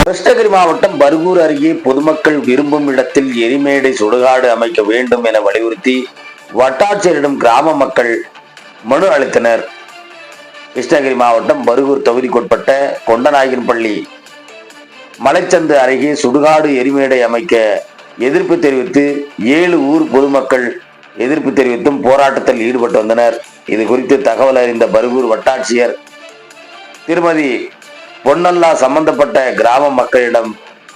கிருஷ்ணகிரி மாவட்டம் பர்கூர் அருகே பொதுமக்கள் விரும்பும் இடத்தில் எரிமேடை சுடுகாடு அமைக்க வேண்டும் என வலியுறுத்தி வட்டாட்சியரிடம் கிராம மக்கள் மனு அளித்தனர். கிருஷ்ணகிரி மாவட்டம் பர்கூர் தொகுதிக்குட்பட்ட கொண்டநாயகன்பள்ளி மலைச்சந்து அருகே சுடுகாடு எரிமேடை அமைக்க எதிர்ப்பு தெரிவித்து 7 ஊர் பொதுமக்கள் எதிர்ப்பு தெரிவித்தும் போராட்டத்தில் ஈடுபட்டு வந்தனர். இது குறித்து தகவல் அறிந்த பர்கூர் வட்டாட்சியர் திருமதி பொன்னல்லா சம்பந்தப்பட்ட கிராம மக்களிடம்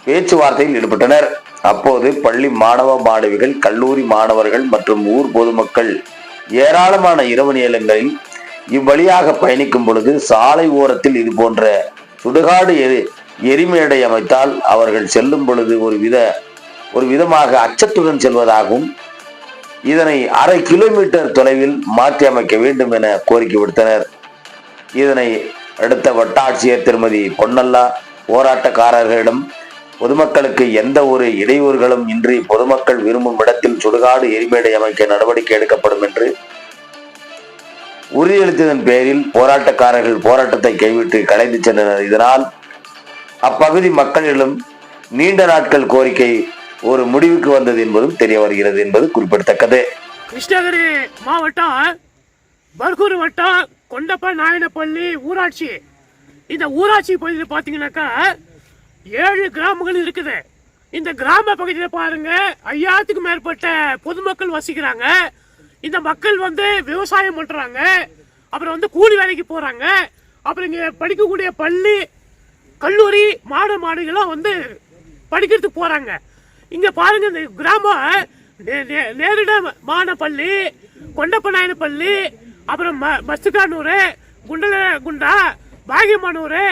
பேச்சுவார்த்தையில் ஈடுபட்டனர். அப்போது பள்ளி மாணவ மாணவிகள், கல்லூரி மாணவர்கள் மற்றும் ஊர் பொதுமக்கள் ஏராளமான இரவு நேரங்களில் இவ்வழியாக பயணிக்கும் பொழுது சாலை ஓரத்தில் இது போன்ற சுடுகாடு எரிமேடை அமைத்தால் அவர்கள் செல்லும் பொழுது ஒரு விதமாக அச்சத்துடன் செல்வதாகவும் இதனை 1/2 கிலோமீட்டர் தொலைவில் மாற்றி அமைக்க வேண்டும் என கோரிக்கை விடுத்தனர். இதனை அடுத்த வட்டாட்சியர் திருமதி பொன்னல்லா போராட்டக்காரர்களிடம் பொதுமக்களுக்கு எந்த ஒரு இடையூறுகளும் இன்றி பொதுமக்கள் விரும்பும் இடத்தில் சுடுகாடு எரிமேடை அமைக்க நடவடிக்கை எடுக்கப்படும் என்று உறுதியளித்ததன் பேரில் போராட்டக்காரர்கள் போராட்டத்தை கைவிட்டு கலைந்து சென்றனர். இதனால் அப்பகுதி மக்களிடம் நீண்ட நாட்கள் கோரிக்கை ஒரு முடிவுக்கு வந்தது என்பதும் தெரிய வருகிறது என்பது குறிப்பிடத்தக்கது. கிருஷ்ணகிரி மாவட்டம் பர்கூர் வட்டம் கொண்டநாயகன்பள்ளி ஊராட்சி. இந்த ஊராட்சி பகுதியில் பார்த்தீங்கன்னாக்கா 7 கிராமங்கள் இருக்குது. இந்த கிராம பகுதியில் பாருங்க 5000க்கும் மேற்பட்ட பொதுமக்கள் வசிக்கிறாங்க. இந்த மக்கள் விவசாயம் பண்றாங்க, அப்புறம் கூலி வேலைக்கு போறாங்க, அப்புறம் இங்க படிக்கக்கூடிய பள்ளி கல்லூரி மாணவிகளும் படிக்கிறதுக்கு போறாங்க. இங்க பாருங்க இந்த கிராமம் நேரிடமான பள்ளி, கொண்டநாயகன்பள்ளி, அப்புறம் மஸ்துகானூர், குண்டா, பாகியமானூர்,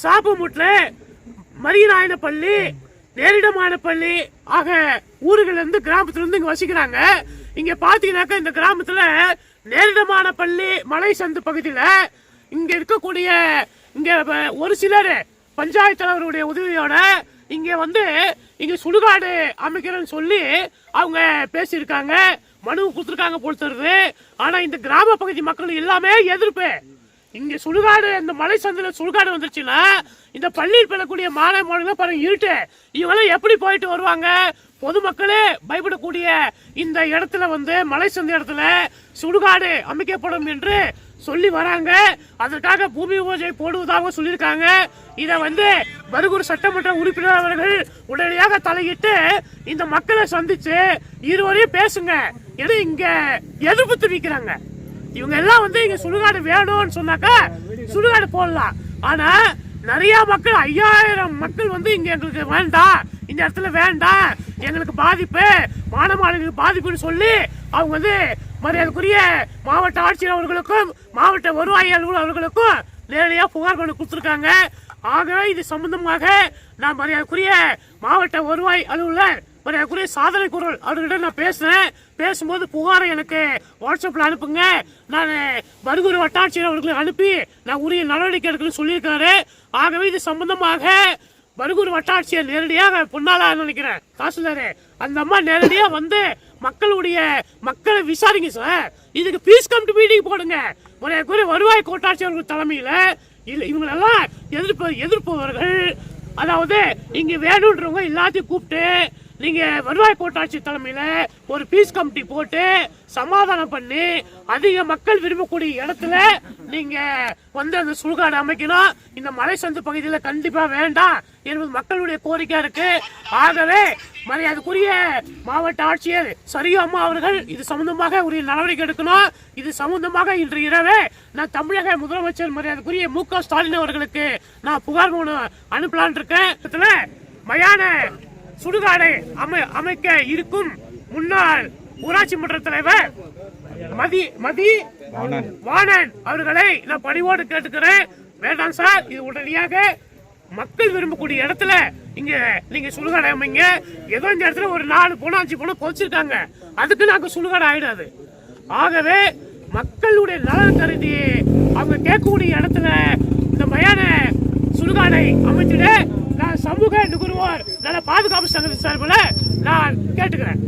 சாப்பமுட்ல, மரியநாயனப்பள்ளி, நேரிடமான பள்ளி ஆக ஊர்கள் கிராமத்துல இங்க வசிக்கிறாங்க. இங்க பாத்தீங்கன்னாக்கா இந்த கிராமத்துல நேரிடமான பள்ளி மலை சந்து பகுதியில இங்க இருக்கக்கூடிய இங்க ஒரு சிலர் பஞ்சாயத்து தலைவருடைய உதவியோட இங்க சுடுகாடு அமைக்கிறேன்னு சொல்லி அவங்க பேசியிருக்காங்க, மனு கொடுத்துருக்காங்க போல் தருது. ஆனா இந்த கிராம பகுதி மக்கள் எல்லாமே எதிர்ப்பு. இங்க சுடுகாடு, இந்த மலை சந்தில சுடுகாடு வந்துருச்சுன்னா இந்த பள்ளியில் பெறக்கூடிய மாணவர்கள் பாருங்க இருட்டு, இவங்களாம் எப்படி போயிட்டு வருவாங்க? பொதுமக்களே பயப்படக்கூடிய இந்த இடத்துல மலை சந்தை இடத்துல சுடுகாடு அமைக்கப்படும் என்று சொல்லி வராங்க. அதற்காக பூமி பூஜை போடுவதாக சொல்லியிருக்காங்க. இதை பர்கூர் சட்டமன்ற உறுப்பினர் அவர்கள் உடனடியாக தலையிட்டு இந்த மக்களை சந்திச்சு இருவரையும் பேசுங்க எது இங்க எதிர்ப்பு தெரிவிக்கிறாங்க. இவங்க எல்லாம் இங்க சுடுகாடு வேணும்னு சொன்னாக்கா சுடுகாடு போடலாம். ஆனா நிறைய மக்கள் 5000 மக்கள் இங்க எங்களுக்கு வேண்டாம், இந்த இடத்துல வேண்டாம், எங்களுக்கு பாதிப்பு, மாணவர்களுக்கு பாதிப்புன்னு சொல்லி அவங்க மரியாதைக்குரிய மாவட்ட ஆட்சியர் அவர்களுக்கும் மாவட்ட வருவாய் அலுவலர் அவர்களுக்கும் நேரடியாக புகார் மனு கொடுத்துருக்காங்க. ஆகவே இது சம்பந்தமாக நான் மரியாதைக்குரிய மாவட்ட வருவாய் அலுவலர் மரியாதைக்குரிய சாதனை குரல் அவர்கிட்ட நான் பேசுறேன். பேசும்போது புகாரை எனக்கு வாட்ஸ்அப்ல அனுப்புங்க, நான் பர்கூர் வட்டாட்சியர் அவர்களுக்கு அனுப்பி நான் உரிய நடவடிக்கை எடுக்கணும்னு சொல்லியிருக்காரு. ஆகவே இது சம்பந்தமாக பர்கூர் வட்டாட்சியர் நேரடியாக பொன்னாலா நினைக்கிறேன் தாசில்தார் அந்த அம்மா நேரடியா மக்களை விசாரிங்க சார். இதுக்கு பீஸ் கமிட்டி மீட்டிங் போடுங்க. மரியாதைக்குரிய வருவாய் கோட்டாட்சியர் தலைமையில இவங்களெல்லாம் எதிர்ப்பவர்கள், அதாவது இங்க வேணுன்றவங்க எல்லாத்தையும் கூப்பிட்டு நீங்க வருவாய் கோட்டாட்சி தலைமையில ஒரு பீஸ் கமிட்டி போட்டு சமாதானம் பண்ணி அதிக மக்கள் விரும்பக்கூடிய இடத்துல நீங்க அந்த சுடுகாடு அமைக்கணும். இந்த மலை சந்து பகுதியில கண்டிப்பா வேண்டாம் என்பது மக்களுடைய கோரிக்கை இருக்கு. ஆகவே மரியாதைக்குரிய மாவட்ட ஆட்சியர் சரியு அம்மா அவர்கள் இது சம்பந்தமாக உரிய நடவடிக்கை எடுக்கணும். இது சம்பந்தமாக இன்று இரவே நான் தமிழக முதலமைச்சர் மரியாதைக்குரிய மு.க. ஸ்டாலின் அவர்களுக்கு நான் புகார் மனு அனுப்பலான் இருக்கேன். மயான சுடுகாடை அமைக்க இருக்கும் முன்னாள் ஊராட்சி மன்ற தலைவர் மதி வாணன் அவர்களை நான் பணிவோடு கேட்டுக்கிறேன். வேண்டாம் சார், இது உடனடியாக மக்கள் விரும்பக்கூடிய இடத்துல இங்க நீங்க சுடுகாடு அமைங்க. ஏதோ இந்த இடத்துல ஒரு 4 போன 5 போன பொதிச்சிருக்காங்க, அதுக்கு நாங்க சுடுகாடு ஆயிடாது. ஆகவே மக்களுடைய நலன் கருதி அவங்க கேட்கக்கூடிய இடத்துல இந்த மயான சுடுகாடை அமைச்சிட நான் சமூக நுகர்வோர் நல பாதுகாப்பு சங்கத்தின் சார்பில் நான் கேட்டுக்கிறேன்.